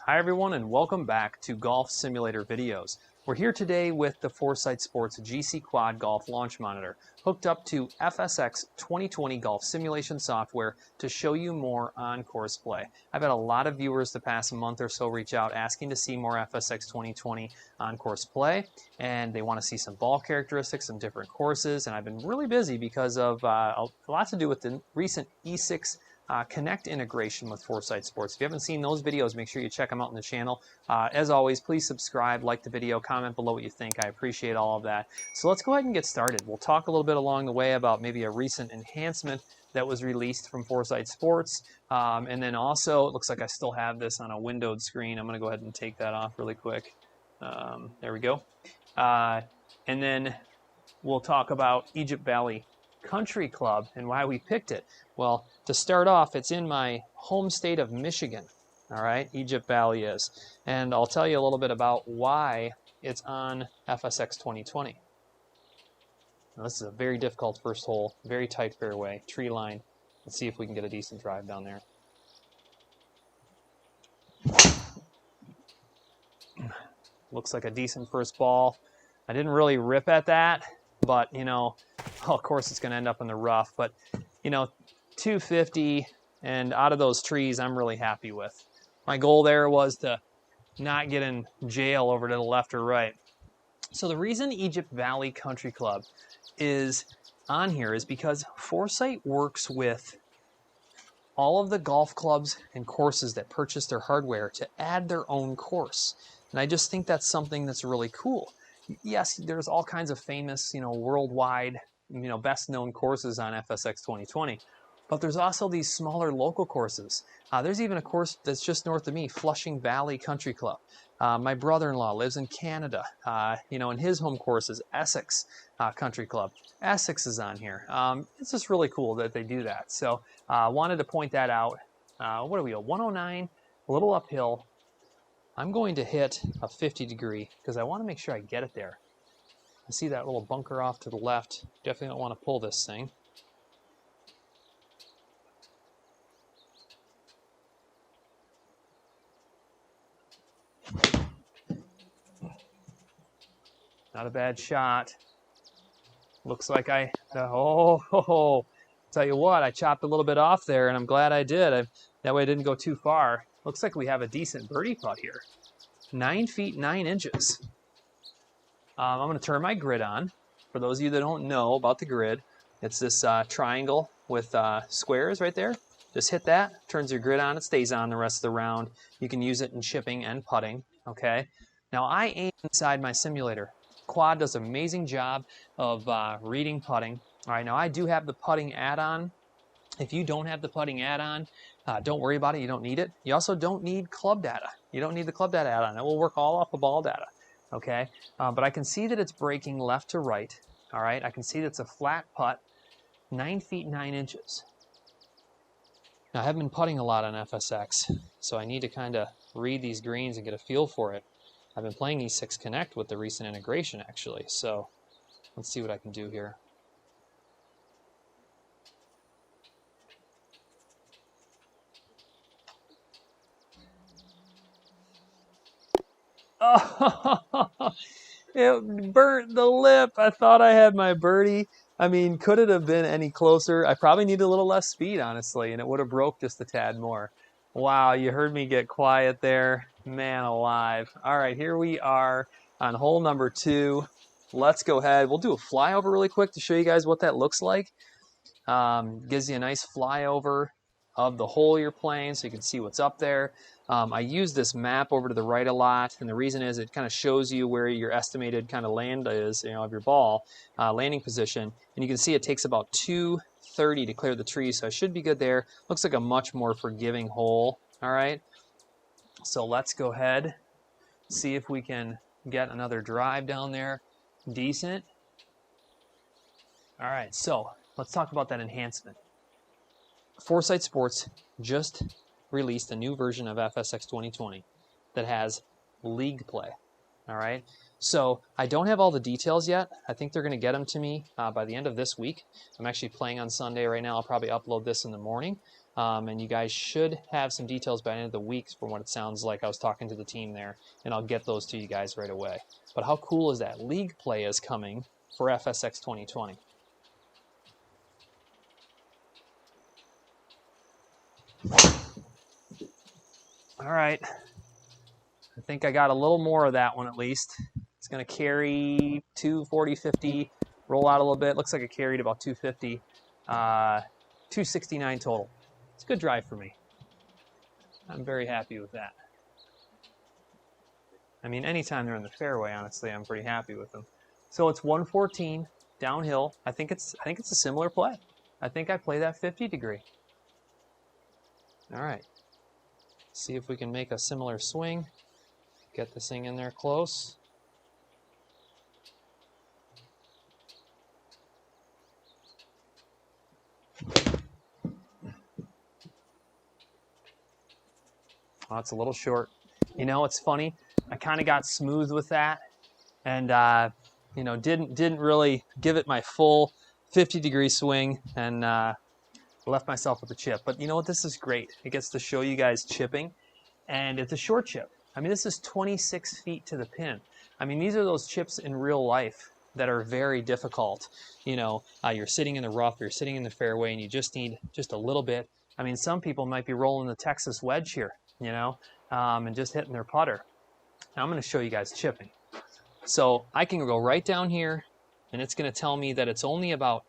Hi everyone and welcome back to Golf Simulator videos. We're here today with the Foresight Sports GCQuad Golf Launch Monitor, hooked up to FSX 2020 golf simulation software to show you more on-course play. I've had a lot of viewers the past month or so reach out asking to see more FSX 2020 on-course play, and they want to see some ball characteristics, some different courses, and I've been really busy because of a lot to do with the recent E6 Connect integration with Foresight Sports. If you haven't seen those videos, make sure you check them out on the channel. As always, please subscribe, like the video, comment below what you think. I appreciate all of that. So let's go ahead and get started. We'll talk a little bit along the way about maybe a recent enhancement that was released from Foresight Sports. And then also, it looks like I still have this on a windowed screen. I'm going to go ahead and take that off really quick. There we go. And then we'll talk about Egypt Valley Country Club and why we picked it. Well, to start off, it's in my home state of Michigan. All right, Egypt Valley is. And I'll tell you a little bit about why it's on FSX 2020. Now, this is a very difficult first hole, very tight fairway, tree line. Let's see if we can get a decent drive down there. Looks like a decent first ball. I didn't really rip at that, but, you know, well, of course it's going to end up in the rough. But, you know, 250 and out of those trees, I'm really happy with. My goal there was to not get in jail over to the left or right. So the reason Egypt Valley Country Club is on here is because Foresight works with all of the golf clubs and courses that purchase their hardware to add their own course. And I just think that's something that's really cool. Yes, there's all kinds of famous, worldwide, best known courses on FSX 2020. But there's also these smaller local courses. There's even a course that's just north of me, Flushing Valley Country Club. My brother-in-law lives in Canada. And his home course is Essex Country Club. Essex is on here. It's just really cool that they do that. So wanted to point that out. What are we at? 109, a little uphill. I'm going to hit a 50 degree because I want to make sure I get it there. I see that little bunker off to the left. Definitely don't want to pull this thing. Not a bad shot. Looks like tell you what, I chopped a little bit off there, and I'm glad I did. That way I didn't go too far. Looks like we have a decent birdie putt here. 9 feet 9 inches. I'm going to turn my grid on. For those of you that don't know about the grid, it's this triangle with squares right there. Just hit that, turns your grid on, it stays on the rest of the round. You can use it in chipping and putting, okay? Now I aim inside my simulator. Quad does an amazing job of reading putting. All right, now I do have the putting add-on. If you don't have the putting add-on, don't worry about it. You don't need it. You also don't need club data. You don't need the club data add-on. It will work all off the ball data, okay? But I can see that it's breaking left to right, all right? I can see that it's a flat putt, 9 feet 9 inches. Now, I haven't been putting a lot on FSX, so I need to kind of read these greens and get a feel for it. I've been playing E6 Connect with the recent integration, actually, so let's see what I can do here. Oh, it burnt the lip. I thought I had my birdie. I mean, could it have been any closer? I probably need a little less speed, honestly, and it would have broke just a tad more. Wow, you heard me get quiet there. Man alive. All right, here we are on hole number 2. Let's go ahead. We'll do a flyover really quick to show you guys what that looks like. Gives you a nice flyover of the hole you're playing so you can see what's up there. I use this map over to the right a lot, and the reason is it kind of shows you where your estimated kind of land is, of your ball, landing position. And you can see it takes about 230 to clear the tree, so I should be good there. Looks like a much more forgiving hole, all right? So let's go ahead, see if we can get another drive down there. Decent. All right, so let's talk about that enhancement. Foresight Sports just released a new version of FSX 2020 that has league play, all right? So I don't have all the details yet. I think they're going to get them to me by the end of this week. I'm actually playing on Sunday right now. I'll probably upload this in the morning. and you guys should have some details by the end of the week from what it sounds like. I was talking to the team there, and I'll get those to you guys right away. But how cool is that? League play is coming for FSX 2020. All right, I think I got a little more of that one at least. It's going to carry 240, 50, roll out a little bit. Looks like it carried about 250, 269 total. It's a good drive for me. I'm very happy with that. I mean, anytime they're in the fairway, honestly, I'm pretty happy with them. So it's 114 downhill. I think it's a similar play. I think I play that 50 degree. All right. See if we can make a similar swing. Get this thing in there close. Oh, it's a little short. You know, it's funny. I kind of got smooth with that, and you know, didn't really give it my full 50-degree swing, and left myself with a chip. But you know what? This is great. It gets to show you guys chipping, and it's a short chip. I mean, this is 26 feet to the pin. I mean, these are those chips in real life that are very difficult. You know, you're sitting in the rough, you're sitting in the fairway, and you just need just a little bit. I mean, some people might be rolling the Texas wedge here, you know, and just hitting their putter. Now I'm going to show you guys chipping. So I can go right down here, and it's going to tell me that it's only about,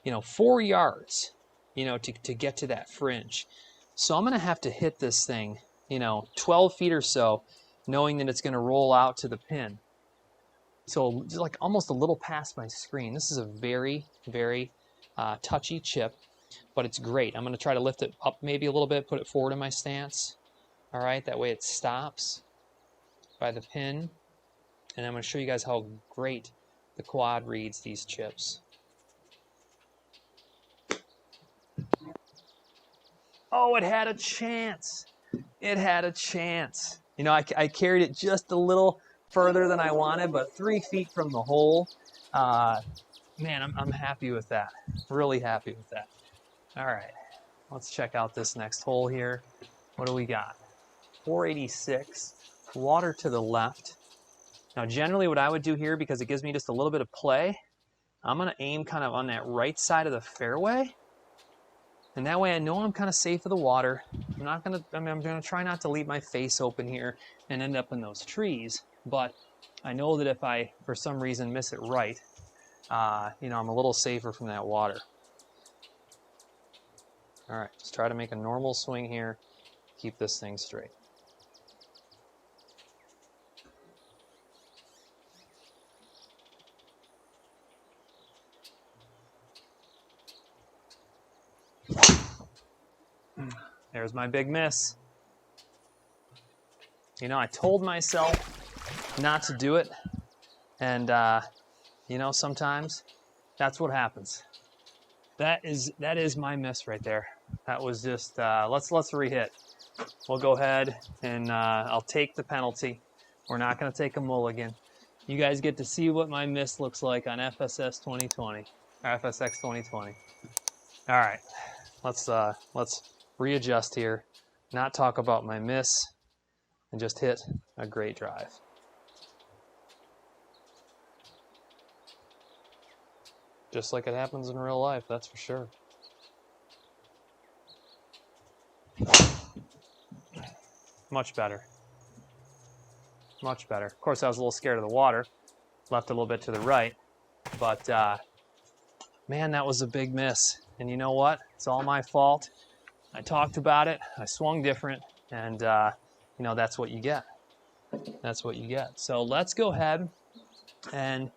you know, 4 yards, you know, to get to that fringe. So I'm going to have to hit this thing, you know, 12 feet or so, knowing that it's going to roll out to the pin. So just like almost a little past my screen. This is a very, very touchy chip, but it's great. I'm going to try to lift it up maybe a little bit, put it forward in my stance. All right, that way it stops by the pin. And I'm going to show you guys how great the quad reads these chips. Oh, it had a chance. It had a chance. You know, I carried it just a little further than I wanted, but 3 feet from the hole. Man, I'm happy with that. Really happy with that. All right, let's check out this next hole here. What do we got? 486, water to the left. Now, generally what I would do here, because it gives me just a little bit of play, I'm going to aim kind of on that right side of the fairway. And that way I know I'm kind of safe of the water. I'm going to try not to leave my face open here and end up in those trees. But I know that if I, for some reason, miss it right, you know, I'm a little safer from that water. All right, let's try to make a normal swing here. Keep this thing straight. There's my big miss. You know, I told myself not to do it, and you know, sometimes that's what happens. That is my miss right there. That was just let's rehit. We'll go ahead and I'll take the penalty. We're not going to take a mulligan. You guys get to see what my miss looks like on FSX 2020. All right, let's readjust here, not talk about my miss, and just hit a great drive. Just like it happens in real life, that's for sure. Much better. Much better. Of course, I was a little scared of the water. Left a little bit to the right. But, man, that was a big miss. And you know what? It's all my fault. I talked about it. I swung different. And, you know, that's what you get. That's what you get. So let's go ahead and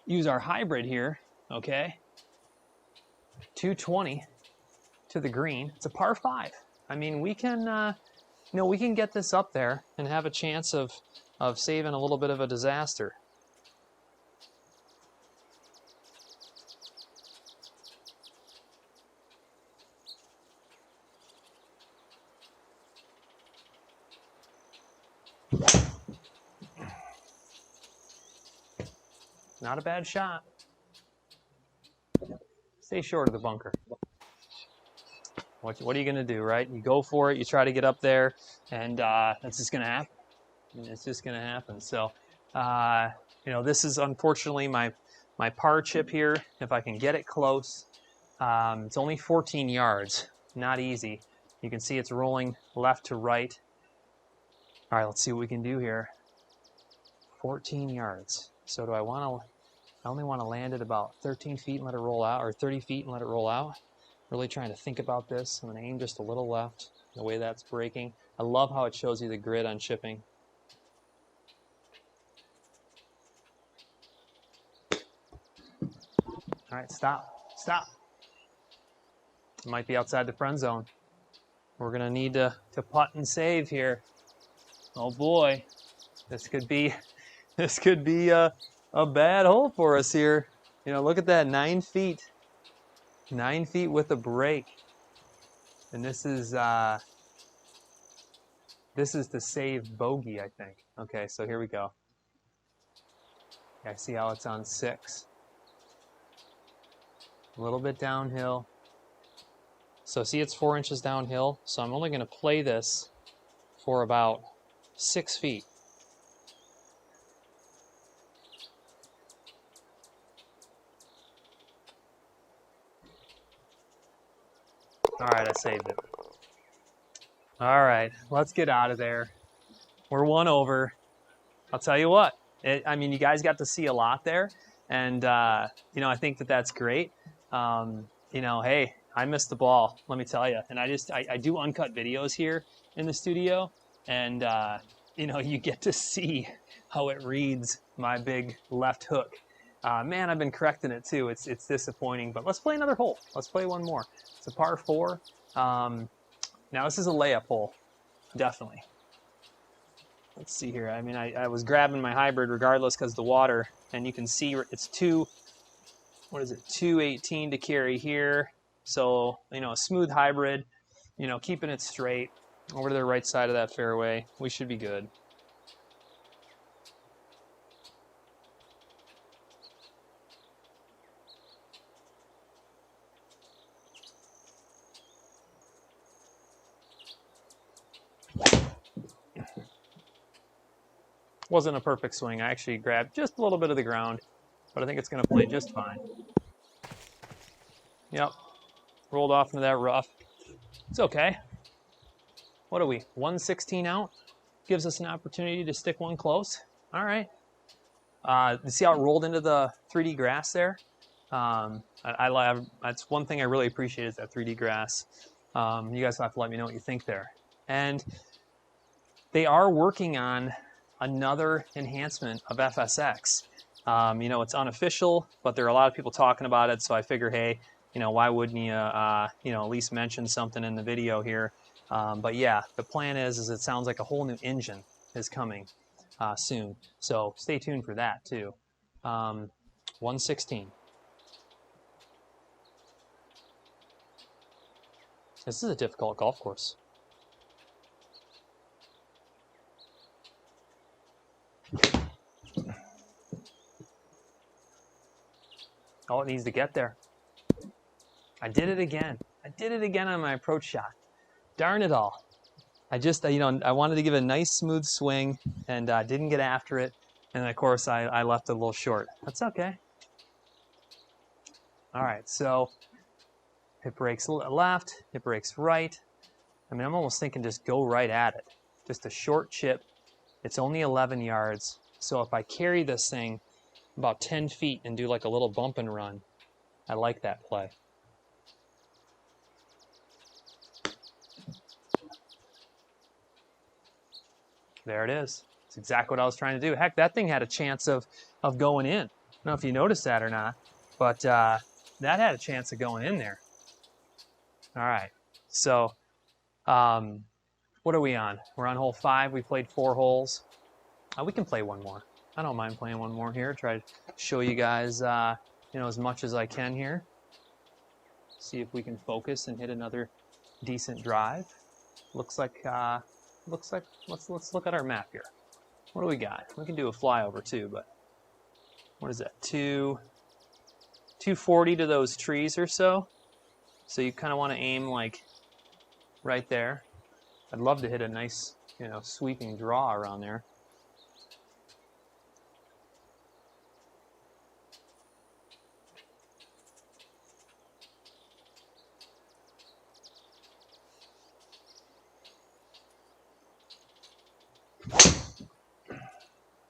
use our hybrid here. Okay? 220 to the green. It's a par 5. I mean, we can, you know, we can get this up there and have a chance of saving a little bit of a disaster. Not a bad shot. Stay short of the bunker. What are you going to do, right? You go for it, you try to get up there, and that's just going to happen. It's just going to happen. So, you know, this is unfortunately my par chip here. If I can get it close, it's only 14 yards. Not easy. You can see it's rolling left to right. All right, let's see what we can do here. 14 yards. So do I want to, I only want to land it about 13 feet and let it roll out, or 30 feet and let it roll out. Really trying to think about this. I'm going to aim just a little left, the way that's breaking. I love how it shows you the grid on chipping. All right, stop. Stop. It might be outside the friend zone. We're going to need to putt and save here. Oh boy, this could be a bad hole for us here. You know, look at that, 9 feet. 9 feet with a break. And this is the save bogey, I think. Okay, so here we go. I see how it's on 6. A little bit downhill. So see, it's 4 inches downhill. So I'm only going to play this for about 6 feet. All right, I saved it. All right, let's get out of there. We're 1 over. I'll tell you what. I mean, you guys got to see a lot there, and you know, I think that's great. You know, hey, I missed the ball. Let me tell you. And I do uncut videos here in the studio, and you know, you get to see how it reads my big left hook. Man, I've been correcting it too. It's disappointing, but let's play another hole. Let's play one more. It's a par 4. Now this is a layup hole, definitely. Let's see here. I mean, I was grabbing my hybrid regardless because the water, and you can see it's 218 to carry here. So, you know, a smooth hybrid, you know, keeping it straight over to the right side of that fairway. We should be good. Wasn't a perfect swing. I actually grabbed just a little bit of the ground, but I think it's going to play just fine. Yep. Rolled off into that rough. It's okay. What are we? 116 out? Gives us an opportunity to stick one close. All right. You see how it rolled into the 3D grass there? That's one thing I really appreciate is that 3D grass. You guys have to let me know what you think there. And they are working on another enhancement of FSX. You know, it's unofficial, but there are a lot of people talking about it, so I figure, hey, you know, why wouldn't you, you know, at least mention something in the video here? But yeah, the plan is it sounds like a whole new engine is coming soon. So stay tuned for that too. 116. This is a difficult golf course. Oh, it needs to get there. I did it again. I did it again on my approach shot. Darn it all. I just, you know, I wanted to give a nice smooth swing and didn't get after it. And of course, I left it a little short. That's okay. All right, so it breaks left, it breaks right. I mean, I'm almost thinking just go right at it. Just a short chip. It's only 11 yards. So if I carry this thing about 10 feet and do like a little bump and run, I like that play. There it is. It's exactly what I was trying to do. Heck, that thing had a chance of going in. I don't know if you noticed that or not, but that had a chance of going in there. All right. So what are we on? We're on hole 5. We played 4 holes. We can play one more. I don't mind playing one more here. Try to show you guys, you know, as much as I can here. See if we can focus and hit another decent drive. Looks like let's look at our map here. What do we got? We can do a flyover too, but what is that? 240 to those trees or so. So you kind of want to aim like right there. I'd love to hit a nice, sweeping draw around there.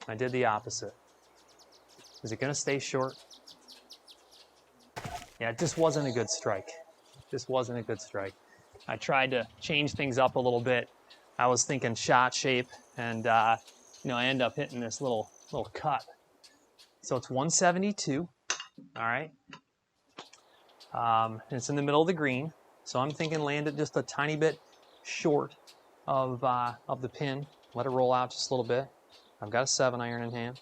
I did the opposite. Is it going to stay short? Yeah, it just wasn't a good strike. Just wasn't a good strike. I tried to change things up a little bit. I was thinking shot shape, and I end up hitting this little cut. So it's 172. All right. And it's in the middle of the green, so I'm thinking land it just a tiny bit short of the pin. Let it roll out just a little bit. I've got a 7-iron in hand.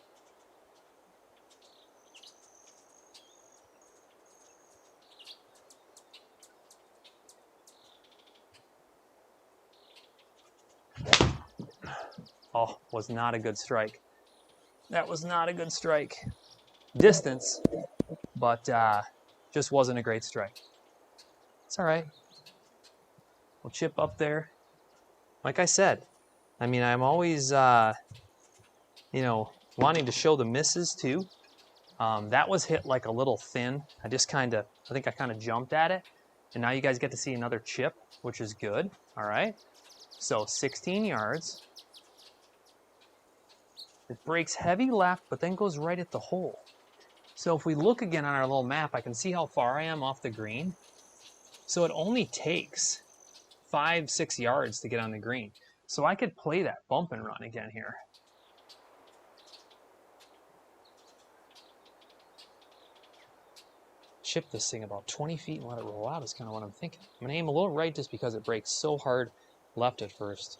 Oh, was not a good strike. That was not a good strike. Distance, but just wasn't a great strike. It's all right. We'll chip up there. Like I said, I mean, I'm always, wanting to show the misses too. That was hit like a little thin. I think I kind of jumped at it. And now you guys get to see another chip, which is good. All right. So 16 yards. It breaks heavy left, but then goes right at the hole. So if we look again on our little map, I can see how far I am off the green. So it only takes 5-6 yards to get on the green. So I could play that bump and run again here. Chip this thing about 20 feet and let it roll out is kind of what I'm thinking. I'm going to aim a little right just because it breaks so hard left at first.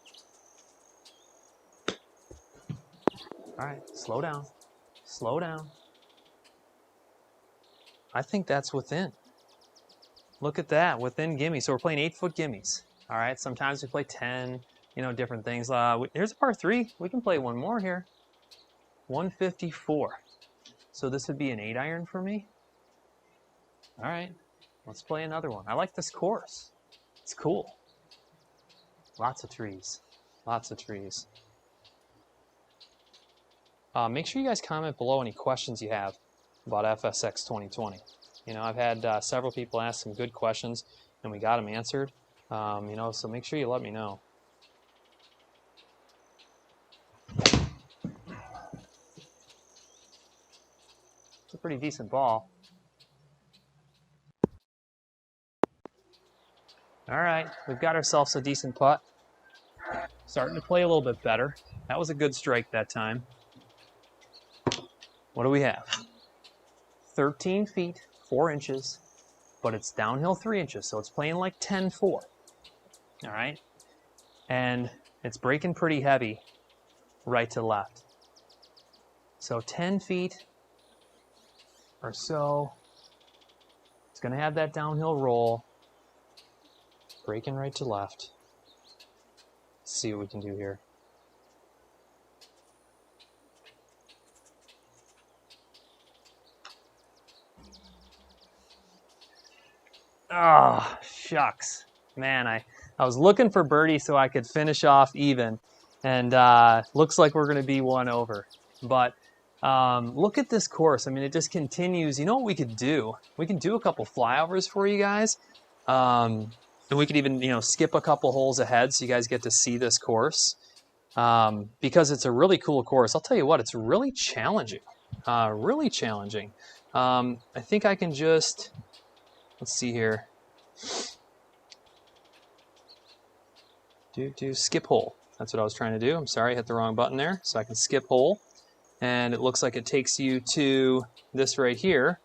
All right, slow down. Slow down. I think that's within. Look at that, within gimme. So we're playing 8-foot gimmies. All right, sometimes we play 10, different things. Here's a par 3. We can play one more here. 154. So this would be an 8-iron for me. All right, let's play another one. I like this course. It's cool. Lots of trees. Lots of trees. Make sure you guys comment below any questions you have about FSX 2020. I've had several people ask some good questions, and we got them answered. So make sure you let me know. It's a pretty decent ball. All right, we've got ourselves a decent putt. Starting to play a little bit better. That was a good strike that time. What do we have? 13 feet, 4 inches, but it's downhill 3 inches, so it's playing like 10-4. All right? And it's breaking pretty heavy right to left. So 10 feet or so. It's going to have that downhill roll. Breaking right to left. Let's see what we can do here. Oh, shucks. Man, I was looking for birdie so I could finish off even. And looks like we're going to be one over. But look at this course. I mean, it just continues. You know what we could do? We can do a couple flyovers for you guys. And we could even, skip a couple holes ahead so you guys get to see this course. Because it's a really cool course. I'll tell you what, it's really challenging. Really challenging. I think I can just... Let's see here. Skip hole. That's what I was trying to do. I'm sorry, I hit the wrong button there. So I can skip hole. And it looks like it takes you to this right here.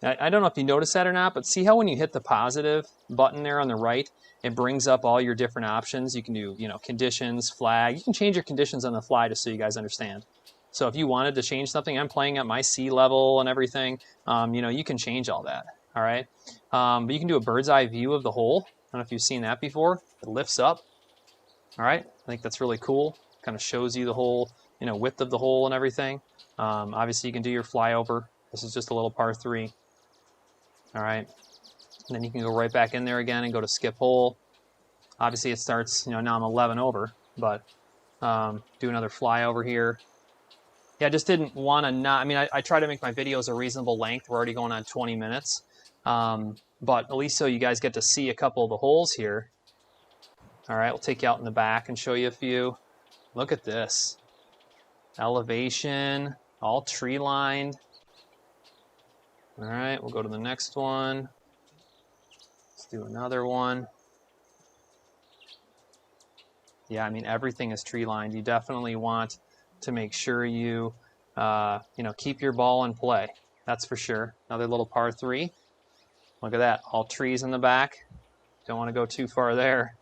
I don't know if you noticed that or not, but see how when you hit the positive button there on the right, it brings up all your different options. You can do, conditions, flag. You can change your conditions on the fly just so you guys understand. So if you wanted to change something, I'm playing at my sea level and everything, you can change all that. All right, but you can do a bird's eye view of the hole. I don't know if you've seen that before. It lifts up. All right, I think that's really cool. Kind of shows you the whole, width of the hole and everything. Obviously, you can do your flyover. This is just a little par 3. All right, and then you can go right back in there again and go to skip hole. Obviously it starts, now I'm 11 over, but do another flyover here. Yeah, I just didn't want to not, I mean, I try to make my videos a reasonable length. We're already going on 20 minutes. But at least so you guys get to see a couple of the holes here. All right, we'll take you out in the back and show you a few. Look at this. Elevation, all tree lined. All right, we'll go to the next one. Let's do another one. Yeah, I mean, everything is tree lined. You definitely want to make sure you, keep your ball in play. That's for sure. Another little par 3. Look at that, all trees in the back. Don't want to go too far there.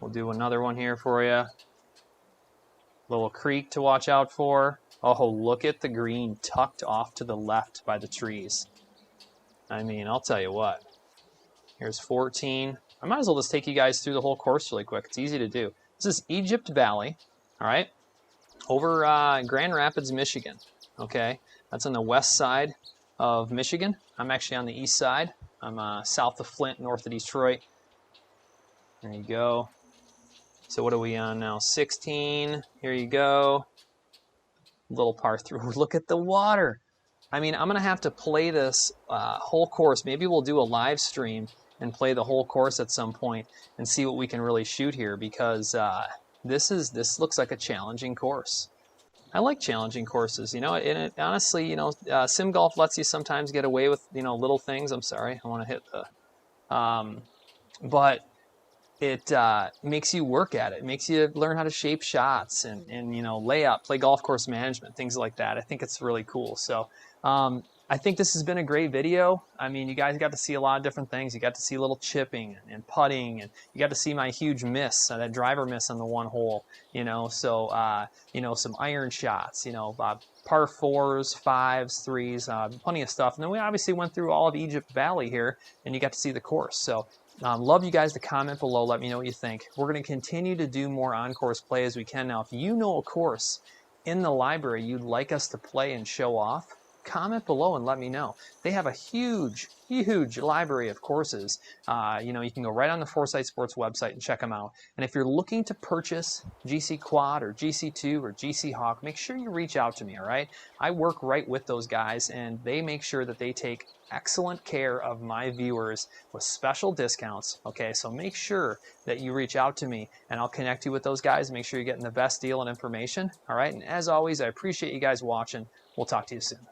We'll do another one here for you. Little creek to watch out for. Oh, look at the green tucked off to the left by the trees. I mean, I'll tell you what. Here's 14. I might as well just take you guys through the whole course really quick. It's easy to do. This is Egypt Valley, all right, over Grand Rapids, Michigan, okay? That's on the west side of Michigan. I'm actually on the east side. I'm south of Flint, north of Detroit. There you go. So what are we on now? 16. Here you go. Little par 3. Look at the water. I mean, I'm going to have to play this whole course. Maybe we'll do a live stream and play the whole course at some point and see what we can really shoot here, because this looks like a challenging course. I like challenging courses, and it honestly, sim golf lets you sometimes get away with, little things. I'm sorry, I want to hit the, but it makes you work at it. It makes you learn how to shape shots and lay up, play golf course management, things like that. I think it's really cool. So I think this has been a great video. I mean, you guys got to see a lot of different things. You got to see a little chipping and putting, and you got to see my huge miss, that driver miss on the one hole, so, some iron shots, par 4s, 5s, 3s, plenty of stuff. And then we obviously went through all of Egypt Valley here, and you got to see the course. So love you guys to comment below. Let me know what you think. We're going to continue to do more on-course play as we can. Now, if you know a course in the library you'd like us to play and show off, comment below and let me know. They have a huge library of courses. You can go right on the Foresight Sports website and check them out. And if you're looking to purchase GCQuad or GC2 or GC Hawk, make sure you reach out to me, all right? I work right with those guys, and they make sure that they take excellent care of my viewers with special discounts, okay? So make sure that you reach out to me, and I'll connect you with those guys. Make sure you're getting the best deal and information, all right? And as always, I appreciate you guys watching. We'll talk to you soon.